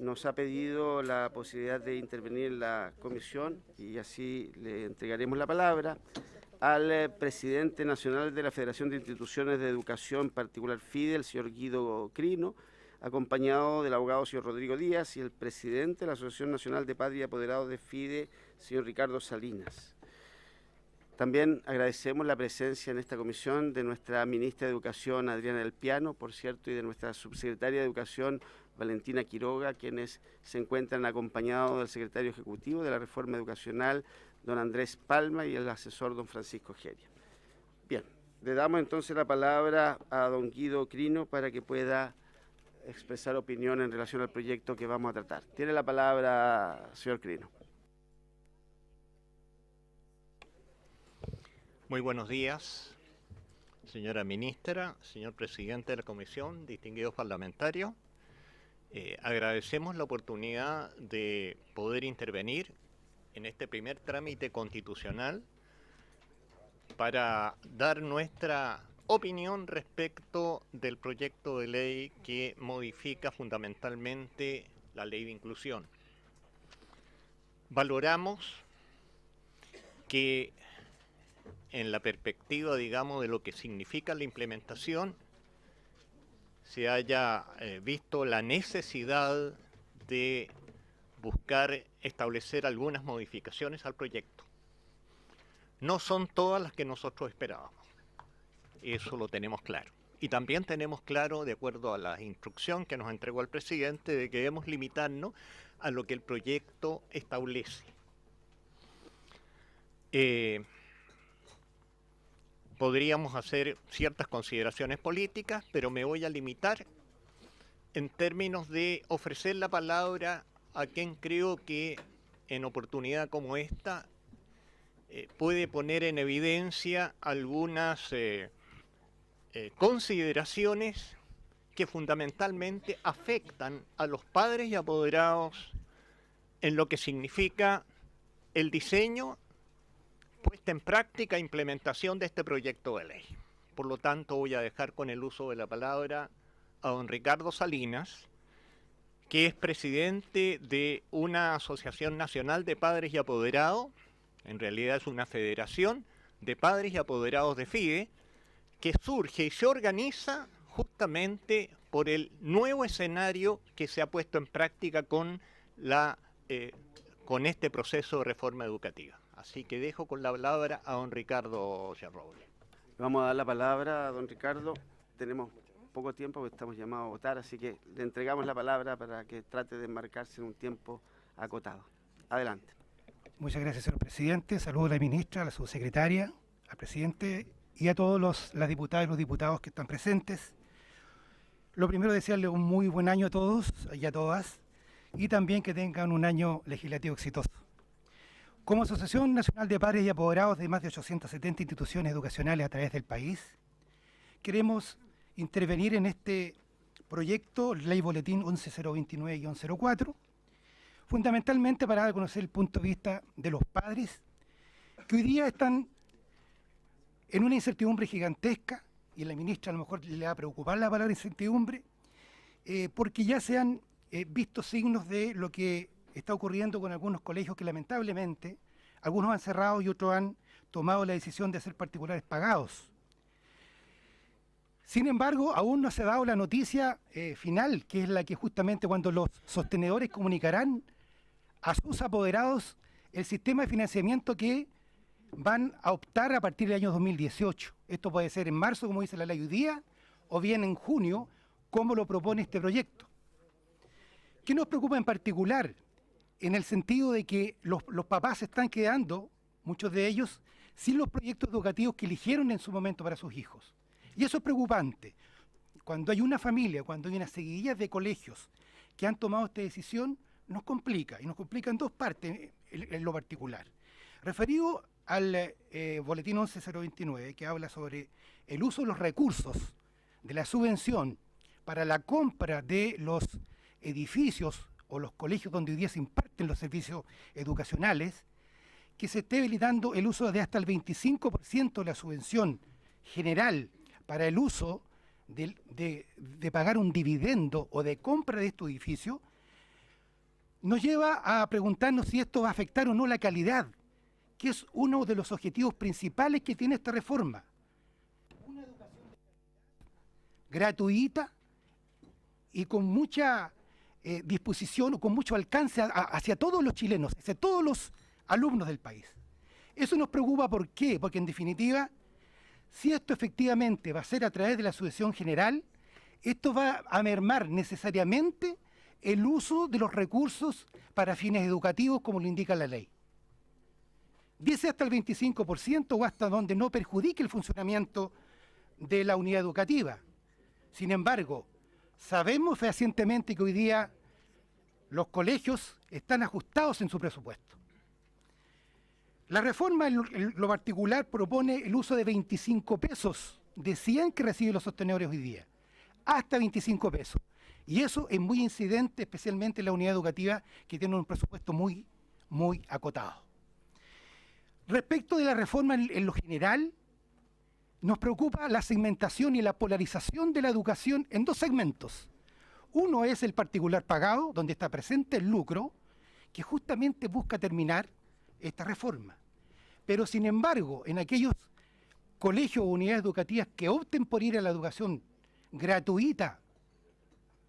nos ha pedido la posibilidad de intervenir en la comisión y así le entregaremos la palabra al presidente nacional de la Federación de Instituciones de Educación Particular FIDE, el señor Guido Crino, acompañado del abogado señor Rodrigo Díaz y el presidente de la Asociación Nacional de Padres y Apoderados de FIDE, señor Ricardo Salinas. También agradecemos la presencia en esta comisión de nuestra ministra de Educación, Adriana del Piano, por cierto, y de nuestra subsecretaria de Educación, Valentina Quiroga, quienes se encuentran acompañados del secretario ejecutivo de la Reforma Educacional, don Andrés Palma, y el asesor, don Francisco Geria. Bien, le damos entonces la palabra a don Guido Crino para que pueda expresar opinión en relación al proyecto que vamos a tratar. Tiene la palabra, señor Crino. Muy buenos días, señora ministra, señor presidente de la comisión, distinguidos parlamentarios. Agradecemos la oportunidad de poder intervenir en este primer trámite constitucional para dar nuestra opinión respecto del proyecto de ley que modifica fundamentalmente la ley de inclusión. Valoramos que en la perspectiva, digamos, de lo que significa la implementación, se haya visto la necesidad de buscar establecer algunas modificaciones al proyecto. No son todas las que nosotros esperábamos, eso lo tenemos claro. Y también tenemos claro, de acuerdo a la instrucción que nos entregó el presidente, de que debemos limitarnos a lo que el proyecto establece. Podríamos hacer ciertas consideraciones políticas, pero me voy a limitar en términos de ofrecer la palabra a quien creo que en oportunidad como esta puede poner en evidencia algunas consideraciones que fundamentalmente afectan a los padres y apoderados en lo que significa el diseño, puesta en práctica e implementación de este proyecto de ley. Por lo tanto, voy a dejar con el uso de la palabra a don Ricardo Salinas, que es presidente de una Asociación Nacional de Padres y Apoderados, en realidad es una federación de padres y apoderados de FIDE, que surge y se organiza justamente por el nuevo escenario que se ha puesto en práctica con este proceso de reforma educativa. Así que dejo con la palabra a don Ricardo Robles. Vamos a dar la palabra a don Ricardo. Tenemos poco tiempo porque estamos llamados a votar, así que le entregamos la palabra para que trate de enmarcarse en un tiempo acotado. Adelante. Muchas gracias, señor presidente. Saludo a la ministra, a la subsecretaria, al presidente y a todos las diputadas y los diputados que están presentes. Lo primero, desearle un muy buen año a todos y a todas, y también que tengan un año legislativo exitoso. Como Asociación Nacional de Padres y Apoderados de más de 870 instituciones educacionales a través del país, queremos intervenir en este proyecto, Ley Boletín 11029-04, fundamentalmente para dar a conocer el punto de vista de los padres, que hoy día están en una incertidumbre gigantesca, y a la ministra a lo mejor le va a preocupar la palabra incertidumbre, porque ya se han visto signos de lo que está ocurriendo con algunos colegios que lamentablemente algunos han cerrado y otros han tomado la decisión de ser particulares pagados. Sin embargo, aún no se ha dado la noticia final, que es la que justamente cuando los sostenedores comunicarán a sus apoderados el sistema de financiamiento que van a optar a partir del año 2018. Esto puede ser en marzo, como dice la ley hoy día, o bien en junio, como lo propone este proyecto. ¿Qué nos preocupa en particular? En el sentido de que los papás se están quedando, muchos de ellos, sin los proyectos educativos que eligieron en su momento para sus hijos. Y eso es preocupante. Cuando hay una familia, cuando hay una seguidilla de colegios que han tomado esta decisión, nos complica, y nos complica en dos partes en lo particular. Referido al boletín 11029, que habla sobre el uso de los recursos de la subvención para la compra de los edificios o los colegios donde hoy día se imparten los servicios educacionales, que se esté habilitando el uso de hasta el 25% de la subvención general para el uso de pagar un dividendo o de compra de estos edificios, nos lleva a preguntarnos si esto va a afectar o no la calidad, que es uno de los objetivos principales que tiene esta reforma. Una educación gratuita y con mucha disposición o con mucho alcance hacia todos los chilenos, hacia todos los alumnos del país. Eso nos preocupa, ¿por qué? Porque en definitiva, si esto efectivamente va a ser a través de la subvención general, esto va a mermar necesariamente el uso de los recursos para fines educativos, como lo indica la ley. Dice hasta el 25% o hasta donde no perjudique el funcionamiento de la unidad educativa. Sin embargo, sabemos fehacientemente que hoy día los colegios están ajustados en su presupuesto. La reforma en lo particular propone el uso de 25 pesos de 100 que reciben los sostenedores hoy día, hasta 25 pesos. Y eso es muy incidente, especialmente en la unidad educativa, que tiene un presupuesto muy acotado. Respecto de la reforma en lo general, nos preocupa la segmentación y la polarización de la educación en dos segmentos. Uno es el particular pagado, donde está presente el lucro, que justamente busca terminar esta reforma. Pero sin embargo, en aquellos colegios o unidades educativas que opten por ir a la educación gratuita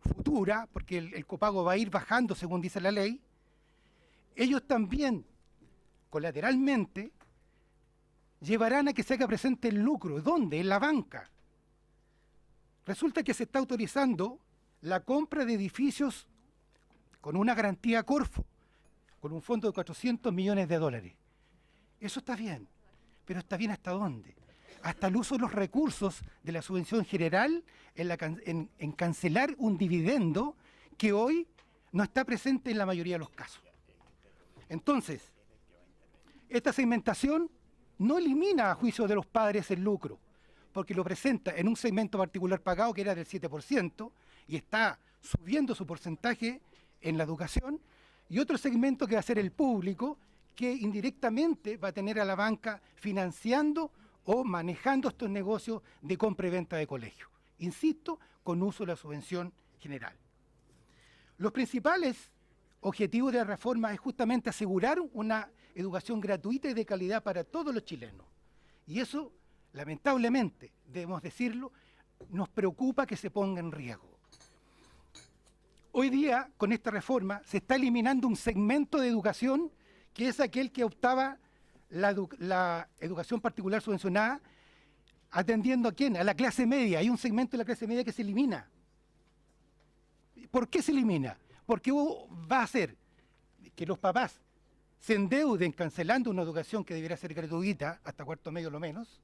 futura, porque el copago va a ir bajando según dice la ley, ellos también colateralmente llevarán a que se haga presente el lucro. ¿Dónde? En la banca. Resulta que se está autorizando la compra de edificios con una garantía Corfo, con un fondo de 400 millones de dólares. Eso está bien, pero ¿está bien hasta dónde? Hasta el uso de los recursos de la subvención general en cancelar un dividendo que hoy no está presente en la mayoría de los casos. Entonces, esta segmentación no elimina a juicio de los padres el lucro, porque lo presenta en un segmento particular pagado que era del 7% y está subiendo su porcentaje en la educación, y otro segmento que va a ser el público, que indirectamente va a tener a la banca financiando o manejando estos negocios de compra y venta de colegios. Insisto, con uso de la subvención general. Los principales objetivos de la reforma es justamente asegurar una educación gratuita y de calidad para todos los chilenos. Y eso, lamentablemente, debemos decirlo, nos preocupa que se ponga en riesgo. Hoy día, con esta reforma, se está eliminando un segmento de educación que es aquel que optaba la educación particular subvencionada, atendiendo ¿a quién? A la clase media. Hay un segmento de la clase media que se elimina. ¿Por qué se elimina? Porque va a hacer que los papás se endeuden cancelando una educación que debería ser gratuita, hasta cuarto medio lo menos,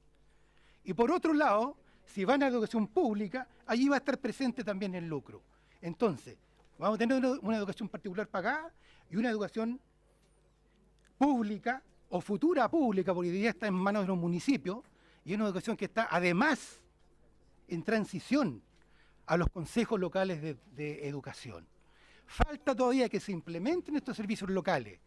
y por otro lado, si van a educación pública, allí va a estar presente también el lucro. Entonces, vamos a tener una educación particular pagada y una educación pública o futura pública, porque hoy día está en manos de los municipios, y una educación que está además en transición a los consejos locales de educación. Falta todavía que se implementen estos servicios locales.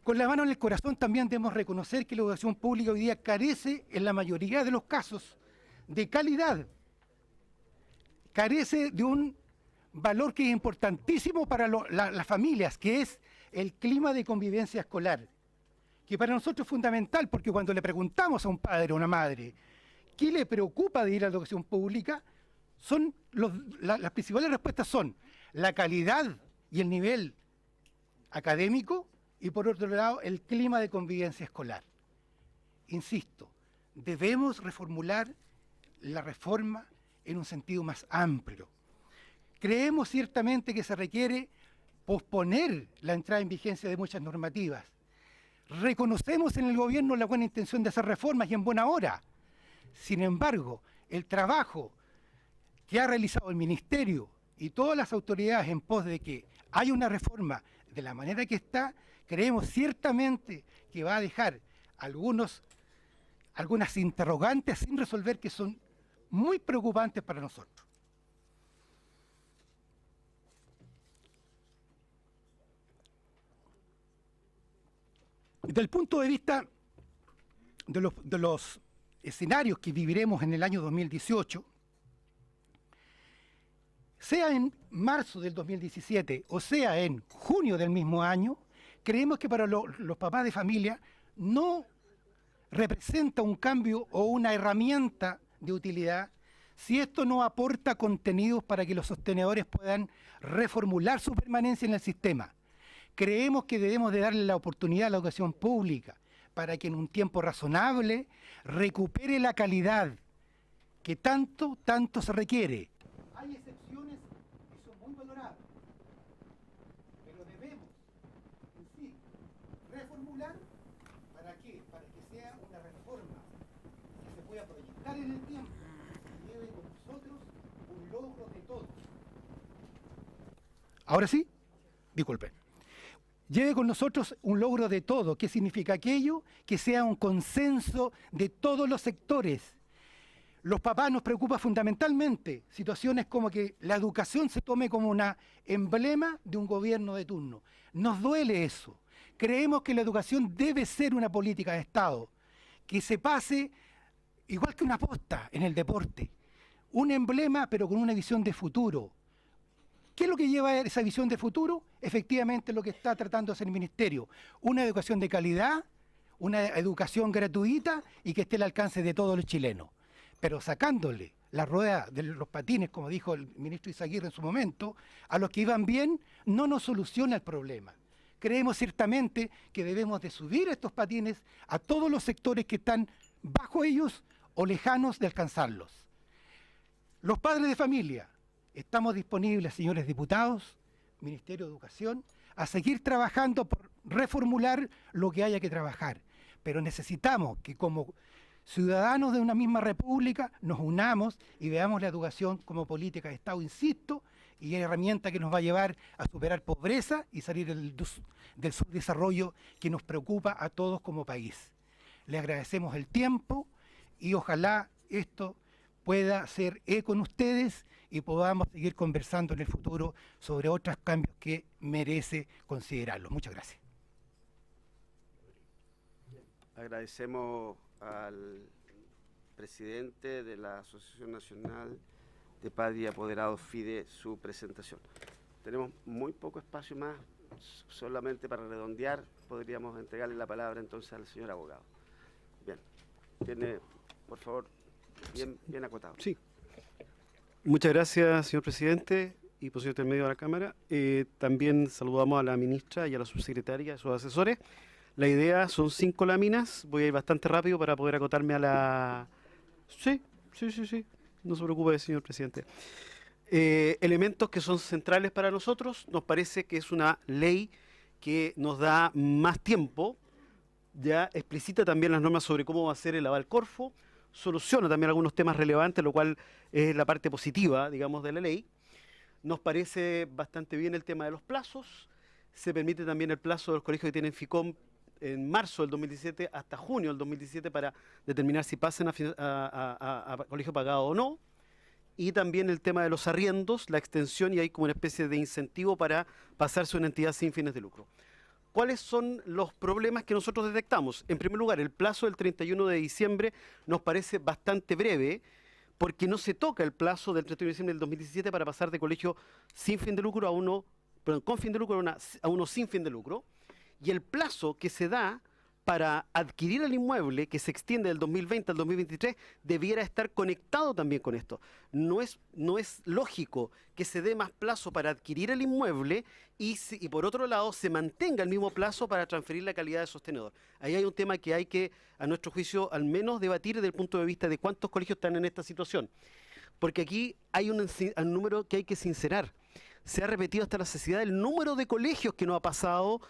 Con la mano en el corazón también debemos reconocer que la educación pública hoy día carece, en la mayoría de los casos, de calidad. Carece de un valor que es importantísimo para las familias, que es el clima de convivencia escolar, que para nosotros es fundamental, porque cuando le preguntamos a un padre o una madre qué le preocupa de ir a la educación pública, las principales respuestas son la calidad y el nivel académico, y por otro lado el clima de convivencia escolar. Insisto, debemos reformular la reforma en un sentido más amplio. Creemos ciertamente que se requiere posponer la entrada en vigencia de muchas normativas. Reconocemos en el gobierno la buena intención de hacer reformas y en buena hora. Sin embargo, el trabajo que ha realizado el Ministerio y todas las autoridades en pos de que haya una reforma de la manera que está, creemos ciertamente que va a dejar algunas interrogantes sin resolver que son muy preocupantes para nosotros. Desde el punto de vista de los escenarios que viviremos en el año 2018, sea en marzo del 2017 o sea en junio del mismo año, creemos que para los papás de familia no representa un cambio o una herramienta de utilidad si esto no aporta contenidos para que los sostenedores puedan reformular su permanencia en el sistema. Creemos que debemos de darle la oportunidad a la educación pública para que en un tiempo razonable recupere la calidad que tanto se requiere. Hay excepciones que son muy valoradas, pero debemos, en sí, reformular. ¿Para qué? Para que sea una reforma que se pueda proyectar en el tiempo y lleve con nosotros un logro de todos. Ahora sí, disculpen. Lleve con nosotros un logro de todo. ¿Qué significa aquello? Que sea un consenso de todos los sectores. Los papás nos preocupa fundamentalmente situaciones como que la educación se tome como un emblema de un gobierno de turno. Nos duele eso. Creemos que la educación debe ser una política de Estado, que se pase igual que una posta en el deporte. Un emblema, pero con una visión de futuro. ¿Qué es lo que lleva a esa visión de futuro? Efectivamente lo que está tratando de hacer el Ministerio. Una educación de calidad, una educación gratuita y que esté al alcance de todos los chilenos. Pero sacándole la rueda de los patines, como dijo el ministro Izaguirre en su momento, a los que iban bien, no nos soluciona el problema. Creemos ciertamente que debemos de subir estos patines a todos los sectores que están bajo ellos o lejanos de alcanzarlos. Los padres de familia, estamos disponibles, señores diputados, Ministerio de Educación, a seguir trabajando por reformular lo que haya que trabajar. Pero necesitamos que como ciudadanos de una misma república nos unamos y veamos la educación como política de Estado, insisto, y herramienta que nos va a llevar a superar pobreza y salir del subdesarrollo que nos preocupa a todos como país. Le agradecemos el tiempo y ojalá esto pueda ser eco en ustedes y podamos seguir conversando en el futuro sobre otros cambios que merece considerarlos. Muchas gracias. Agradecemos al presidente de la Asociación Nacional de Padres y Apoderados FIDE su presentación. Tenemos muy poco espacio más, solamente para redondear podríamos entregarle la palabra entonces al señor abogado. Bien, tiene, por favor, bien acotado. Sí. Muchas gracias, señor presidente y posible intermedio de la Cámara. También saludamos a la ministra y a la subsecretaria, a sus asesores. La idea son 5 láminas. Voy a ir bastante rápido para poder acotarme a la... Sí. No se preocupe, señor presidente. Elementos que son centrales para nosotros. Nos parece que es una ley que nos da más tiempo. Ya explicita también las normas sobre cómo va a ser el aval Corfo. Soluciona también algunos temas relevantes, lo cual es la parte positiva, digamos, de la ley. Nos parece bastante bien el tema de los plazos. Se permite también el plazo de los colegios que tienen FICOM en marzo del 2017 hasta junio del 2017 para determinar si pasan a colegio pagado o no. Y también el tema de los arriendos, la extensión, y hay como una especie de incentivo para pasarse a una entidad sin fines de lucro. ¿Cuáles son los problemas que nosotros detectamos? En primer lugar, el plazo del 31 de diciembre nos parece bastante breve, porque no se toca el plazo del 31 de diciembre del 2017 para pasar de colegio sin fin de lucro a uno, perdón, con fin de lucro a uno sin fin de lucro. Y el plazo que se da para adquirir el inmueble, que se extiende del 2020 al 2023, debiera estar conectado también con esto. No es lógico que se dé más plazo para adquirir el inmueble y por otro lado se mantenga el mismo plazo para transferir la calidad de sostenedor. Ahí hay un tema que hay que, a nuestro juicio, al menos debatir desde el punto de vista de cuántos colegios están en esta situación. Porque aquí hay un número que hay que sincerar. Se ha repetido hasta la saciedad el número de colegios que no ha pasado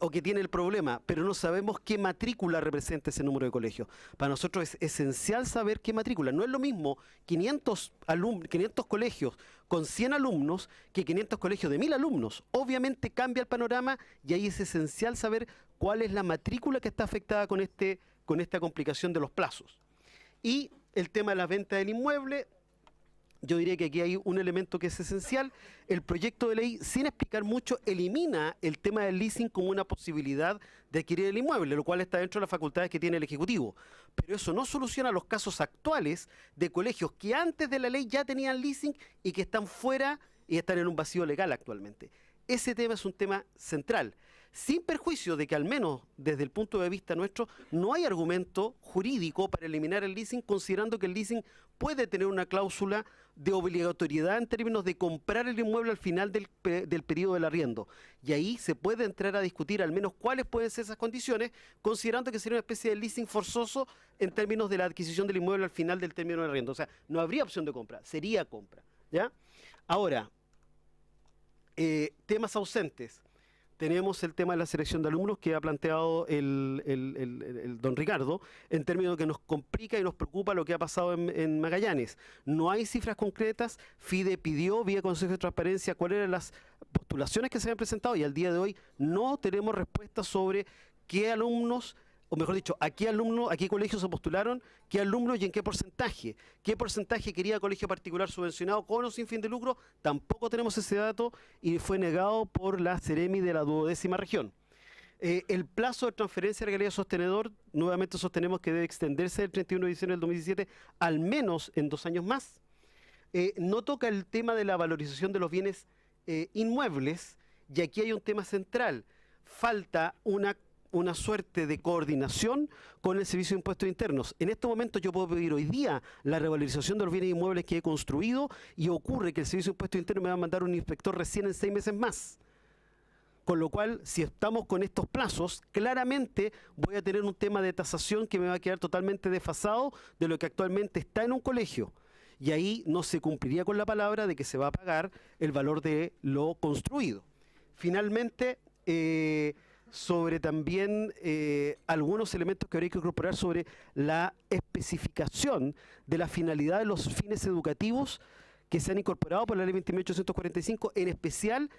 o que tiene el problema, pero no sabemos qué matrícula representa ese número de colegios. Para nosotros es esencial saber qué matrícula. No es lo mismo 500 colegios con 100 alumnos que 500 colegios de 1000 alumnos. Obviamente cambia el panorama y ahí es esencial saber cuál es la matrícula que está afectada con esta complicación de los plazos. Y el tema de la venta del inmueble, Yo diría que aquí hay un elemento que es esencial. El proyecto de ley, sin explicar mucho, elimina el tema del leasing como una posibilidad de adquirir el inmueble, lo cual está dentro de las facultades que tiene el Ejecutivo. Pero eso no soluciona los casos actuales de colegios que antes de la ley ya tenían leasing y que están fuera y están en un vacío legal actualmente. Ese tema es un tema central, sin perjuicio de que al menos desde el punto de vista nuestro no hay argumento jurídico para eliminar el leasing, considerando que el leasing puede tener una cláusula de obligatoriedad en términos de comprar el inmueble al final del periodo del arriendo. Y ahí se puede entrar a discutir al menos cuáles pueden ser esas condiciones, considerando que sería una especie de leasing forzoso en términos de la adquisición del inmueble al final del término del arriendo. O sea, no habría opción de compra, sería compra, ¿ya? Ahora, temas ausentes. Tenemos el tema de la selección de alumnos que ha planteado el don Ricardo, en términos que nos complica y nos preocupa lo que ha pasado en Magallanes. No hay cifras concretas. FIDE pidió vía Consejo de Transparencia cuáles eran las postulaciones que se habían presentado y al día de hoy no tenemos respuestas sobre qué alumnos, o mejor dicho, a qué colegios se postularon, qué alumnos y en qué porcentaje quería colegio particular subvencionado con o sin fin de lucro. Tampoco tenemos ese dato y fue negado por la Ceremi de la 12ª región. El plazo de transferencia de regalía sostenedor, nuevamente sostenemos que debe extenderse del 31 de diciembre del 2017 al menos en 2 años más. No toca el tema de la valorización de los bienes inmuebles, y aquí hay un tema central. Falta una suerte de coordinación con el Servicio de Impuestos Internos. En estos momentos yo puedo pedir hoy día la revalorización de los bienes inmuebles que he construido y ocurre que el Servicio de Impuestos Internos me va a mandar un inspector recién en 6 meses más. Con lo cual, si estamos con estos plazos, claramente voy a tener un tema de tasación que me va a quedar totalmente desfasado de lo que actualmente está en un colegio. Y ahí no se cumpliría con la palabra de que se va a pagar el valor de lo construido. Finalmente, sobre también algunos elementos que habría que incorporar sobre la especificación de la finalidad de los fines educativos que se han incorporado por la Ley 20.845, en especial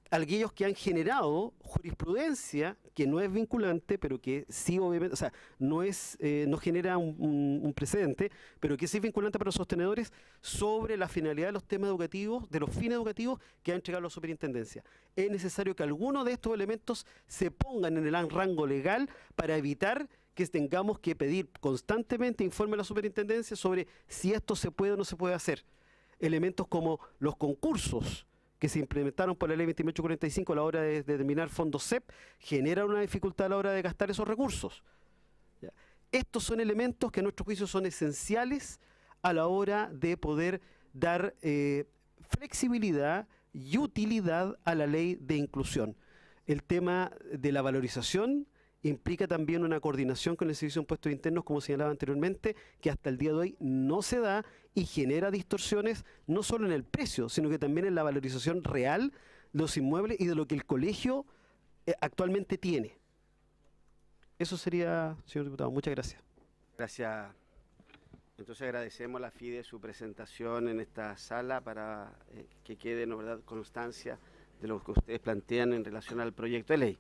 aquellos que han generado jurisprudencia que no es vinculante, pero que sí obviamente, o sea, no genera un precedente, pero que sí es vinculante para los sostenedores sobre la finalidad de los temas educativos, de los fines educativos que ha entregado la superintendencia. Es necesario que algunos de estos elementos se pongan en el rango legal para evitar que tengamos que pedir constantemente informe a la superintendencia sobre si esto se puede o no se puede hacer. Elementos como los concursos que se implementaron por la Ley 2845 a la hora de determinar fondos CEP, generan una dificultad a la hora de gastar esos recursos. ¿Ya? Estos son elementos que a nuestro juicio son esenciales a la hora de poder dar flexibilidad y utilidad a la ley de inclusión. El tema de la valorización implica también una coordinación con el Servicio de Impuestos Internos, como señalaba anteriormente, que hasta el día de hoy no se da y genera distorsiones no solo en el precio, sino que también en la valorización real de los inmuebles y de lo que el colegio actualmente tiene. Eso sería, señor diputado. Muchas gracias. Gracias. Entonces agradecemos a la FIDE su presentación en esta sala para que quede, ¿no verdad?, constancia de lo que ustedes plantean en relación al proyecto de ley.